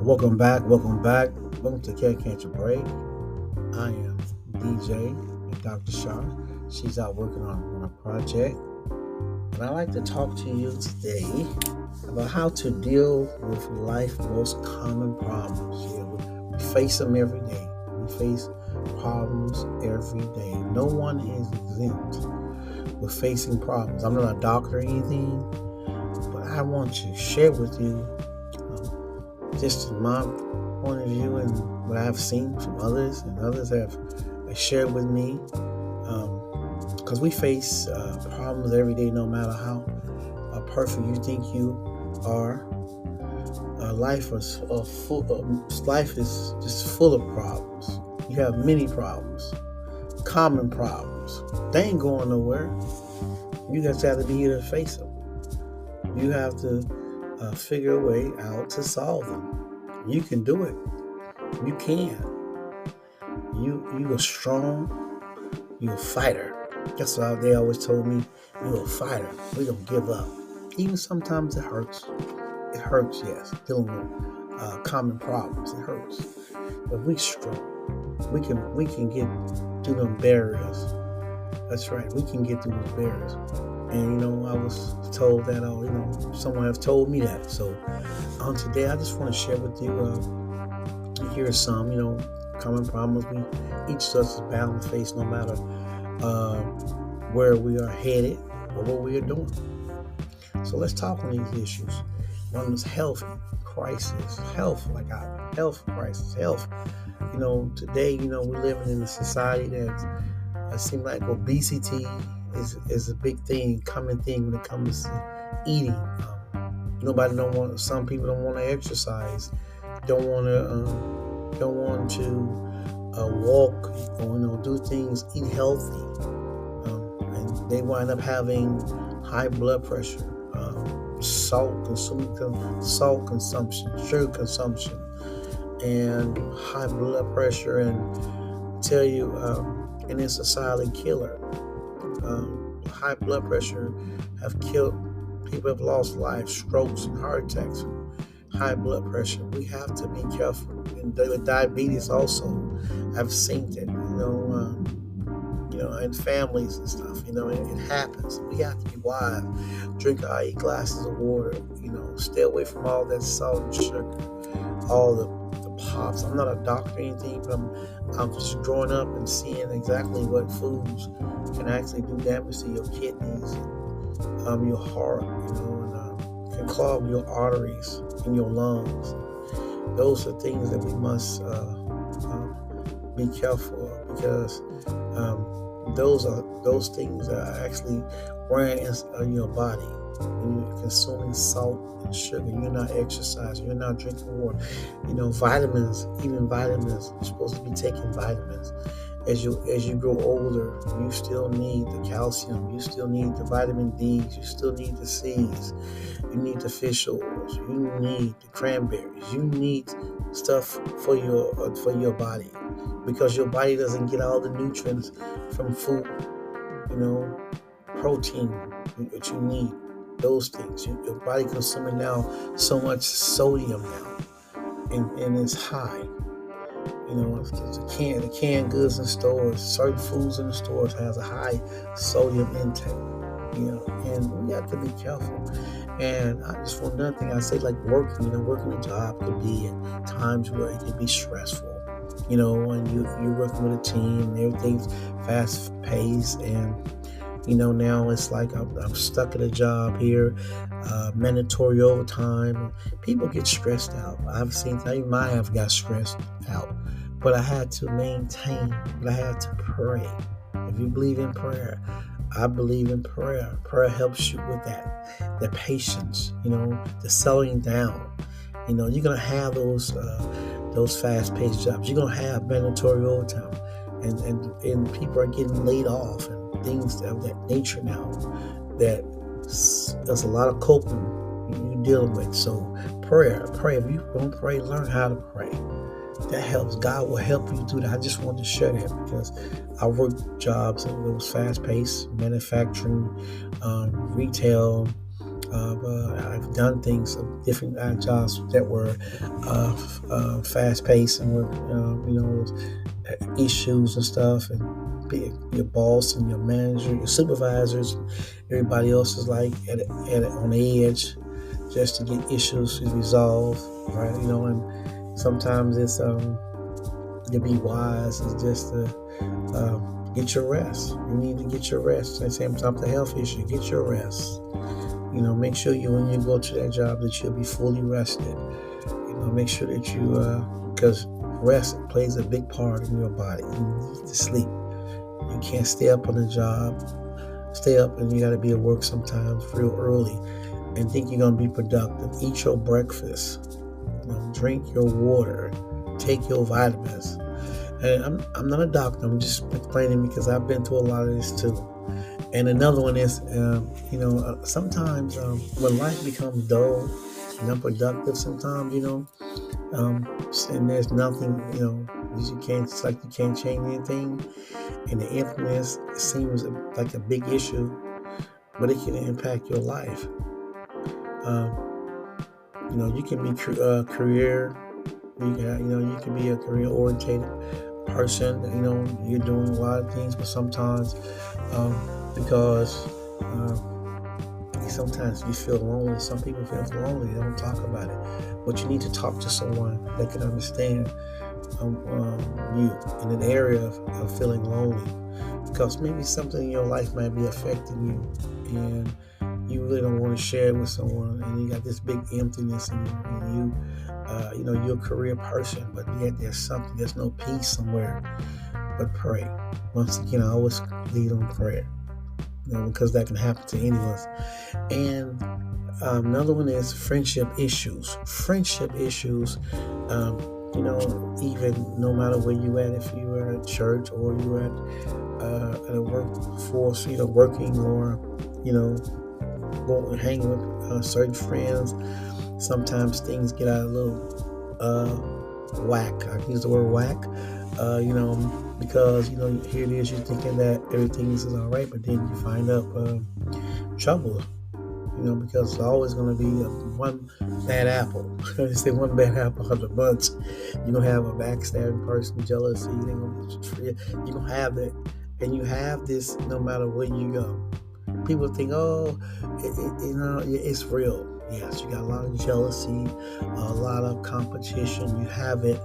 Welcome back. Welcome back. Welcome to Cat Catch a Break. I am DJ and Dr. Shaw. She's out working on a project. And I'd like to talk to you today about how to deal with life's most common problems. We face them every day. We face problems every day. No one is exempt with facing problems. I'm not a doctor or anything, but I want to share with you just my point of view and what I've seen from others, and others have shared with me. Because we face problems every day, no matter how perfect you think you are. Life is just full of problems. You have many problems, common problems. They ain't going nowhere. You just have to be here to face them. You have to figure a way out to solve them. You can do it. You can. You are strong. You're a fighter. That's what they always told me. You're a fighter. We don't give up. Even sometimes it hurts. It hurts, yes. Dealing with common problems. It hurts. But we strong. We can get through them barriers. That's right. We can get through those barriers. And, I was told that, someone has told me that. So, today I just want to share with you, here are some, common problems each of us is bound to face, no matter where we are headed or what we are doing. So let's talk on these issues. One is health crisis. Health crisis. Today, we're living in a society that it seems like obesity is a big thing, common thing when it comes to eating. Some people don't want to exercise, don't want to walk, or do things, eat healthy, and they wind up having high blood pressure, salt consumption, sugar consumption, and high blood pressure, and tell you, and it's a silent killer. High blood pressure have killed people, have lost lives, strokes and heart attacks. High blood pressure, we have to be careful. And with diabetes also, I've seen that, in families and stuff, it happens. We have to be wise. Drink our 8 glasses of water, stay away from all that salt and sugar, all the pops. I'm not a doctor or anything, but I'm just growing up and seeing exactly what foods can actually do damage to your kidneys, your heart, and can clog your arteries in your lungs. Those are things that we must be careful of, because those things are actually wearing in your body. When you're consuming salt and sugar, you're not exercising, you're not drinking water. Vitamins, you're supposed to be taking vitamins. As you grow older, you still need the calcium, you still need the vitamin D, you still need the C's, you need the fish oils, you need the cranberries, you need stuff for your body, because your body doesn't get all the nutrients from food, protein that you need. Those things, your body consuming now so much sodium now, and it's high. The canned goods in stores, certain foods in the stores has a high sodium intake. And we have to be careful. And I just want another thing I say, like working a job could be at times where it could be stressful. When you're working with a team and everything's fast paced, and now it's like I'm stuck at a job here, mandatory overtime. People get stressed out. I've seen, even I have got stressed out, but I had to maintain, but I had to pray. If you believe in prayer, I believe in prayer. Prayer helps you with that, the patience, the settling down. You're going to have those fast-paced jobs. You're going to have mandatory overtime, and people are getting laid off, and things of that nature now, that there's a lot of coping you're dealing with. So pray. If you don't pray, learn how to pray. That helps. God will help you do that. I just wanted to share that because I worked jobs in those fast-paced manufacturing, retail, I've done things, different jobs that were fast paced and with issues and stuff, and your boss and your manager, your supervisors, everybody else is like on the edge just to get issues resolved, right? And sometimes it's to be wise is just to get your rest. You need to get your rest. At the same time, the health issue, get your rest. Make sure when you go to that job that you'll be fully rested. Make sure that because rest plays a big part in your body. You need to sleep. You can't stay up on the job. Stay up and you got to be at work sometimes real early and think you're going to be productive. Eat your breakfast. Drink your water. Take your vitamins. And I'm not a doctor. I'm just explaining because I've been through a lot of this too. And another one is, sometimes when life becomes dull and unproductive, sometimes, and there's nothing, it's like you can't change anything. And the emptiness seems like a big issue, but it can impact your life. You can be career, you can be a career oriented person. You're doing a lot of things, but sometimes, because sometimes you feel lonely. Some people feel lonely. They don't talk about it, but you need to talk to someone that can understand you in an area of feeling lonely, because maybe something in your life might be affecting you, and you really don't want to share it with someone, and you got this big emptiness in you, and you're a career person, but yet there's no peace somewhere. But pray. Once again, I always lead on prayer, because that can happen to any of us. And another one is friendship issues. Friendship issues, even no matter where you at, if you are at church or you are at a workforce, working or, hanging with certain friends, sometimes things get out a little whack. I use the word whack, because, here it is, you're thinking that everything is all right, but then you find out trouble, because it's always going to be one bad apple. I say one bad apple of the bunch. You're going to have a backstabbing person, jealousy, you're going to have that, and you have this no matter where you go. People think, it's real. Yes, you got a lot of jealousy, a lot of competition. You have it.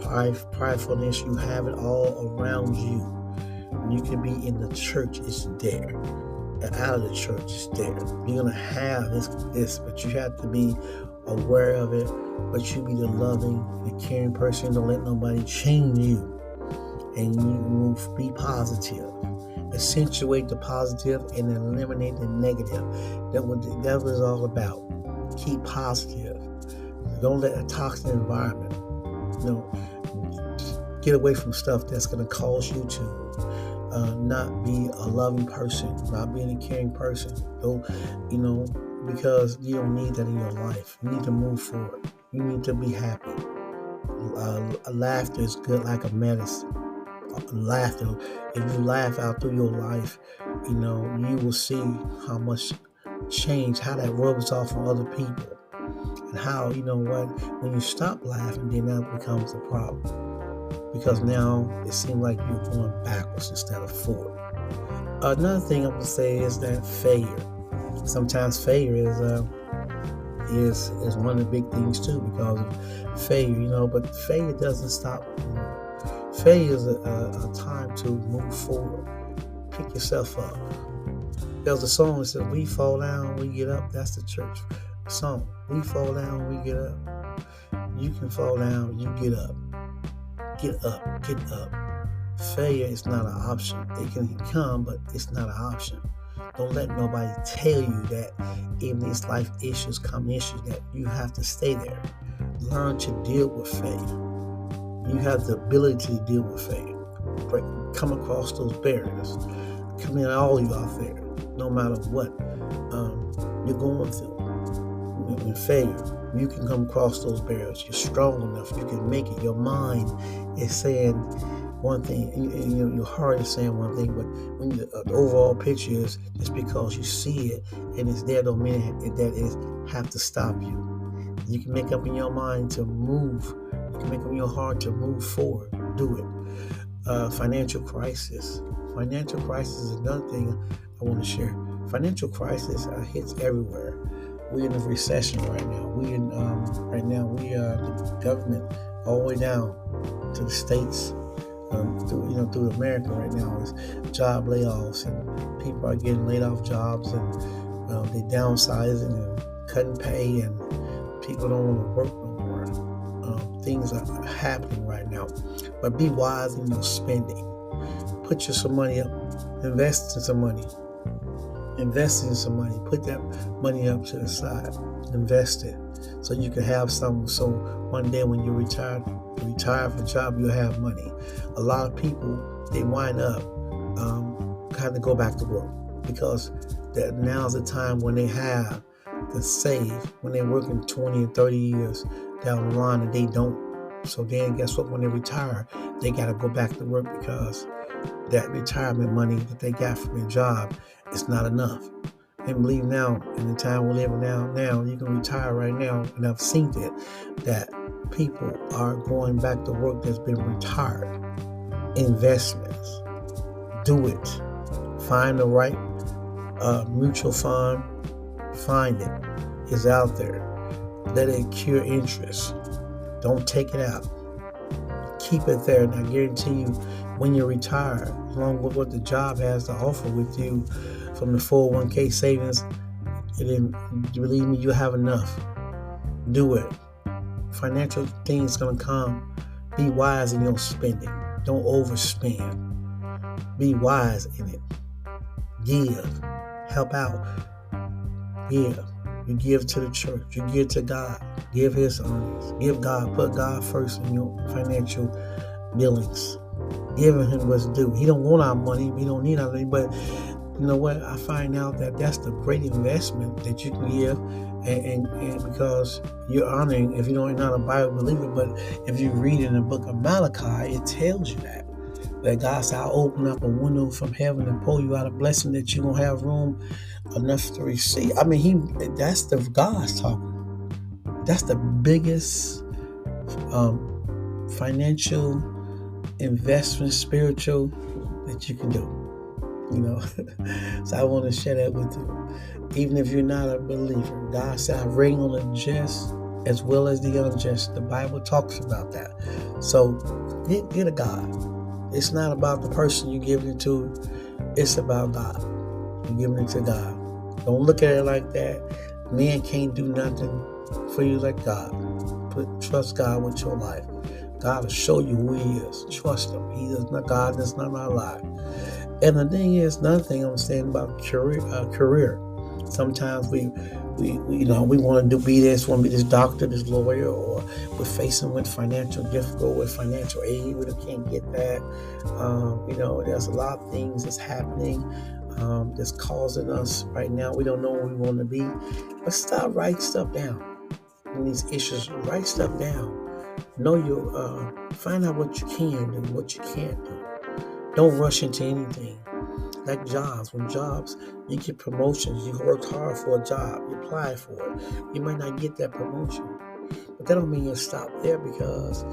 Pridefulness, you have it all around you. You can be in the church, it's there. And out of the church, it's there. You're going to have this, but you have to be aware of it. But you be the loving, the caring person. Don't let nobody change you. And you be positive. Accentuate the positive and eliminate the negative. That's what the devil is all about. Keep positive. Don't let a toxic environment, get away from stuff that's going to cause you to not be a loving person, not being a caring person. Because you don't need that in your life. You need to move forward. You need to be happy. Laughter is good like a medicine. Laughter, if you laugh out through your life, you will see how much change, how that rubs off on other people, and how, when you stop laughing, then that becomes a problem, because now it seems like you're going backwards instead of forward. Another thing I'm going to say is that failure. Sometimes failure is one of the big things too, because of failure, but failure doesn't stop. Failure is a time to move forward. Pick yourself up. There's a song that says, we fall down, we get up. That's the church song. We fall down, we get up. You can fall down, you get up. Get up, get up. Failure is not an option. It can come, but it's not an option. Don't let nobody tell you that even these life issues that you have to stay there. Learn to deal with failure. You have the ability to deal with failure. Come across those barriers. Come in, all you out there, no matter what you're going through. In failure, you can come across those barriers. You're strong enough. You can make it. Your mind is saying, one thing, and your heart is saying one thing, but when the overall picture is just because you see it and it's there, don't mean that it have to stop you. You can make up in your mind to move. You can make up in your heart to move forward. Do it. Financial crisis. Financial crisis is another thing I want to share. Financial crisis hits everywhere. We're in a recession right now. The government all the way down to the states, through America right now is job layoffs, and people are getting laid off jobs, and they downsizing and cutting pay, and people don't want to work no more. Things are happening right now, but be wise in your spending. Put some money up, invest in some money. Put that money up to the side. Invest it so you can have something. So one day when you retire from a job, you'll have money. A lot of people, they wind up having to go back to work because now's the time when they have to save, when they're working 20 and 30 years down the line and they don't. So then guess what? When they retire, they got to go back to work because that retirement money that they got from their job is not enough. And believe now, in the time we're living now you can retire right now, and I've seen that people are going back to work that's been retired. Investments. Do it. Find the right mutual fund. Find it. It's out there. Let it accrue interest. Don't take it out. Keep it there, and I guarantee you, when you retire, along with what the job has to offer with you from the 401k savings, believe me, you have enough. Do it. Financial things gonna come. Be wise in your spending. Don't overspend. Be wise in it. Give. Help out. Give. You give to the church. You give to God. Give His earnings. Give God. Put God first in your financial dealings. Giving Him what's due. He don't want our money. We don't need our money. But you know what? I find out that that's the great investment that you can give, and because you're honoring. If you're not a Bible believer, but if you read in the book of Malachi, it tells you that God said, "I'll open up a window from heaven and pour you out a blessing that you won't have room enough to receive." I mean, that's the God's talking. That's the biggest financial investment, spiritual, that you can do. So I want to share that with you. Even if you're not a believer, God said, "I reign on the just as well as the unjust." The Bible talks about that. So get a God. It's not about the person you're giving it to. It's about God. You're giving it to God. Don't look at it like that. Man can't do nothing for you like God. Trust God with your life. God will show you who He is. Trust Him. He is not God. That's not our lie. And the thing is, another thing I'm saying about career. Sometimes we want to be this, want to be this doctor, this lawyer, or we're facing with financial difficulty, with financial aid. We can't get that. There's a lot of things that's happening that's causing us right now. We don't know where we want to be. But stop writing stuff down. When these issues, write stuff down. Find out what you can do, what you can't do. Don't rush into anything. Like jobs. When jobs, you get promotions. You worked hard for a job. You apply for it. You might not get that promotion. But that don't mean you stop there, because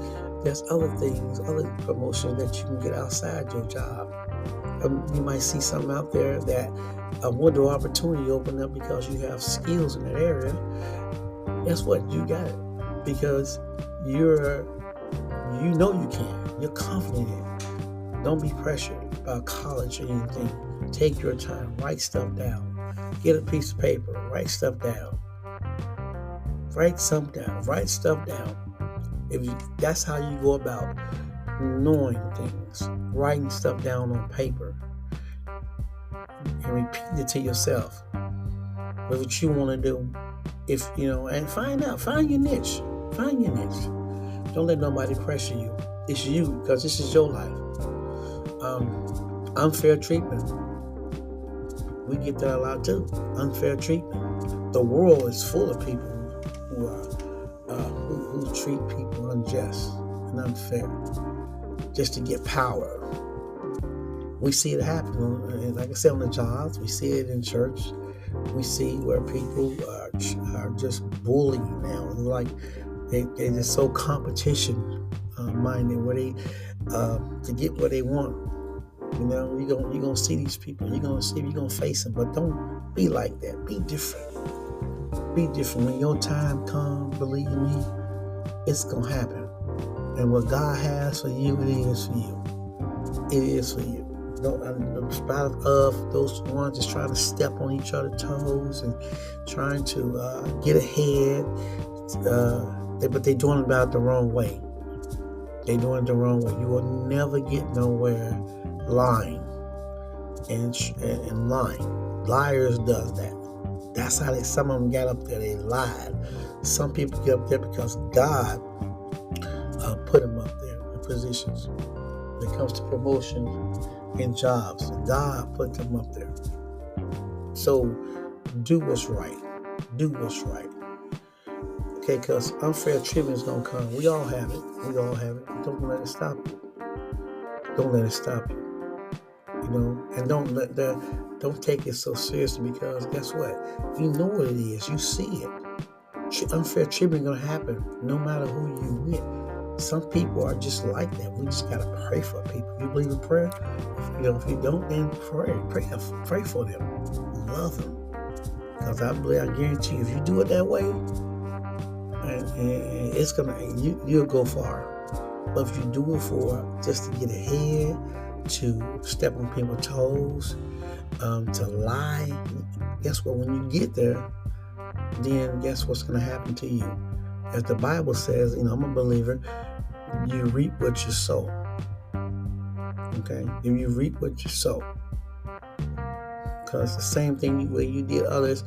there's other things, other promotions that you can get outside your job. You might see something out there that a window of opportunity open up because you have skills in that area. Guess what? You got it. Because you can. You're confident in it. Don't be pressured about college or anything. Take your time. Write stuff down. Get a piece of paper. Write stuff down. Write stuff down. That's how you go about knowing things. Writing stuff down on paper. And repeat it to yourself. What you want to do. And find your niche. Find your niche. Don't let nobody pressure you. It's you, because this is your life. Unfair treatment. We get that a lot too. Unfair treatment. The world is full of people who treat people unjust and unfair. just to get power. We see it happen, and like I said, on the jobs. We see it in church. We see where people are just bullying now. Like they're just so competition minded, where they to get what they want. You're gonna see these people. You're gonna face them. But don't be like that. Be different. Be different. When your time comes, believe me, it's gonna happen. And what God has for you, it is for you. It is for you. In spite of those ones just trying to step on each other's toes and trying to get ahead, but they're doing it about the wrong way. They're doing it the wrong way. You will never get nowhere lying and lying. Liars does that. That's how some of them got up there. They lied. Some people get up there because God put them up there in positions. When it comes to promotion and jobs, God put them up there. So do what's right. Do what's right. Okay, because unfair treatment is going to come. We all have it. Don't let it stop you. Don't let it stop you. And don't take it so seriously, because guess what? You know what it is. You see it. Unfair treatment is going to happen no matter who you with. Some people are just like that. We just got to pray for people. You believe in prayer? If you don't, then pray for them. Love them. Because I guarantee you, if you do it that way, and it's you'll go far. But if you do it for just to get ahead, to step on people's toes, to lie, guess what? When you get there, then guess what's going to happen to you? As the Bible says, I'm a believer, you reap what you sow. Okay? If you reap what you sow. Because the same thing where you did others,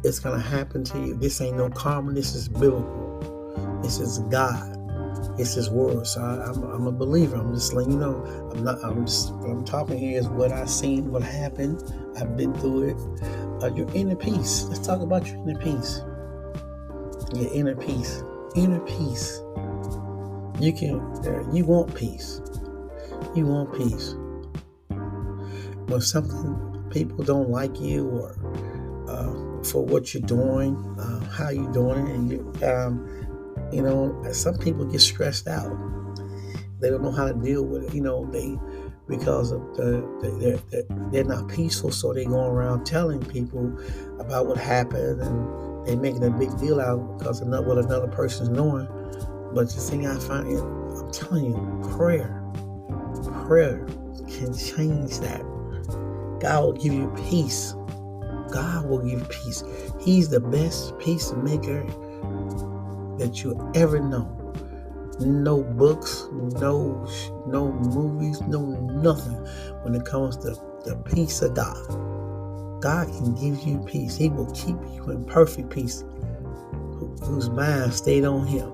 it's going to happen to you. This ain't no karma. This is biblical. This is God. It's His word. So I'm a believer. I'm just letting you know. What I'm talking here is what I've seen, what happened. I've been through it. Your inner peace. Let's talk about your inner peace. Your inner peace. Inner peace. You want peace. You want peace. When people don't like you, or for what you're doing, how you're doing it, and some people get stressed out. They don't know how to deal with it. Because of they're not peaceful, so they go around telling people about what happened, and they making a big deal out because of what another person's knowing. But the thing I find, I'm telling you, prayer can change that. God will give you peace. God will give you peace. He's the best peacemaker that you ever know. No books, no movies, no nothing when it comes to the peace of God. God can give you peace. He will keep you in perfect peace, whose mind stayed on Him.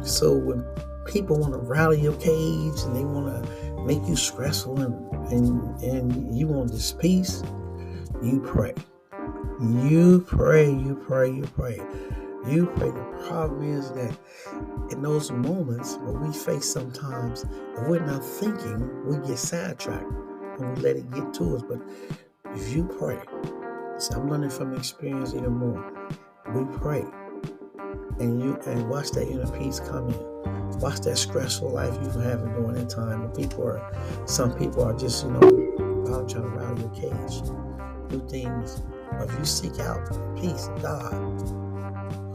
So when people want to rally your cage and they want to make you stressful and you want this peace, you pray. You pray. The problem is that in those moments where we face sometimes, if we're not thinking, we get sidetracked and we let it get to us. But if you pray, so I'm learning from experience even more. We pray, and watch that inner peace come in. Watch that stressful life you've been having during that time. Some people are just out trying to rally your cage, do things. But if you seek out peace of God,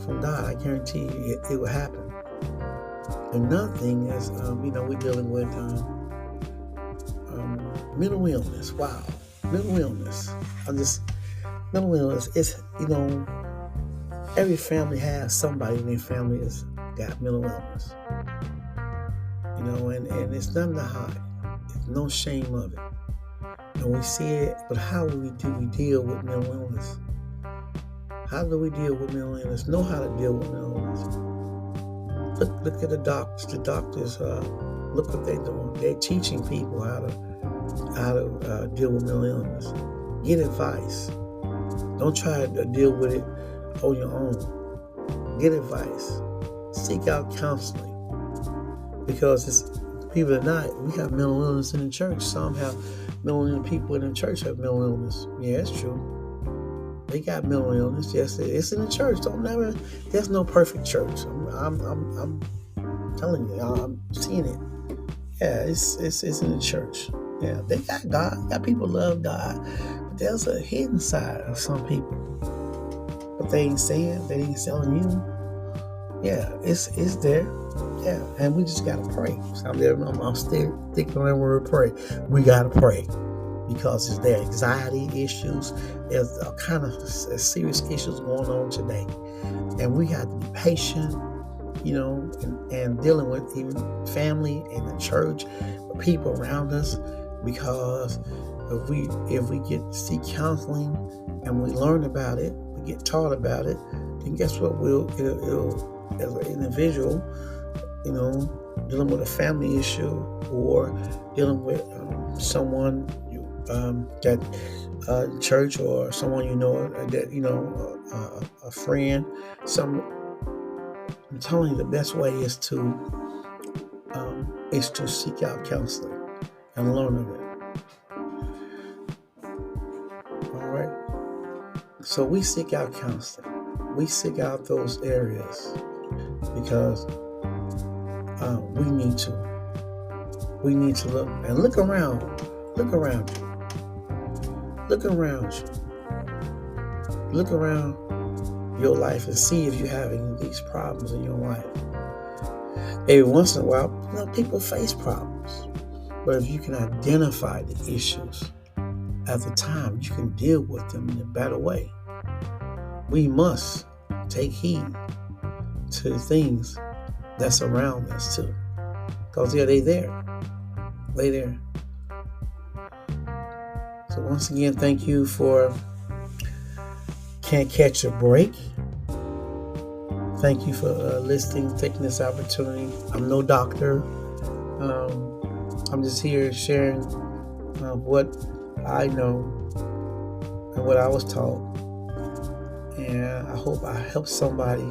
from God, I guarantee you it will happen. Another thing is, we're dealing with mental illness. Wow, mental illness. Mental illness. It's every family has somebody in their family that's got mental illness. And it's nothing to hide. There's no shame of it. And we see it, but how do we deal with mental illness? How do we deal with mental illness? Know how to deal with mental illness. Look at the doctors. The doctors, look what they're doing. They're teaching people how to deal with mental illness. Get advice. Don't try to deal with it on your own. Get advice. Seek out counseling. Because believe it or not, we have mental illness in the church. Some have mental illness. People in the church have mental illness. Yeah, it's true. They got mental illness. Yes, it's in the church. There's no perfect church. I'm telling you, I'm seeing it. Yeah, it's in the church. Yeah, they got God. Got people love God, but there's a hidden side of some people. But they ain't saying. They ain't telling you. Yeah, it's there. Yeah, and we just gotta pray. So I'm still thinking on that word pray. We gotta pray because it's there. Anxiety issues. There's all kind of serious issues going on today, and we have to be patient. And dealing with even family and the church, the people around us, because if we get to see counseling and we learn about it, we get taught about it, then guess what? It'll as an individual, dealing with a family issue or dealing with someone that church or someone that a friend. I'm telling you, the best way is to seek out counseling and learn of it. All right. So we seek out counseling. We seek out those areas because we need to. We need to look around. Look around you. Look around you. Look around your life and see if you have any of these problems in your life. Every once in a while, people face problems. But if you can identify the issues at the time, you can deal with them in a better way. We must take heed to the things that's around us too. Because they there. They there. So once again, thank you for Can't Catch a Break. Thank you for listening, taking this opportunity. I'm no doctor. I'm just here sharing what I know and what I was taught. And I hope I help somebody.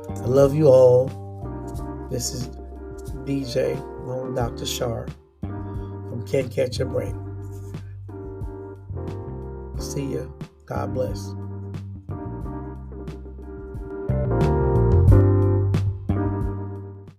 I love you all. This is DJ, Lone Dr. Sharp from Can't Catch a Break. See ya. God bless.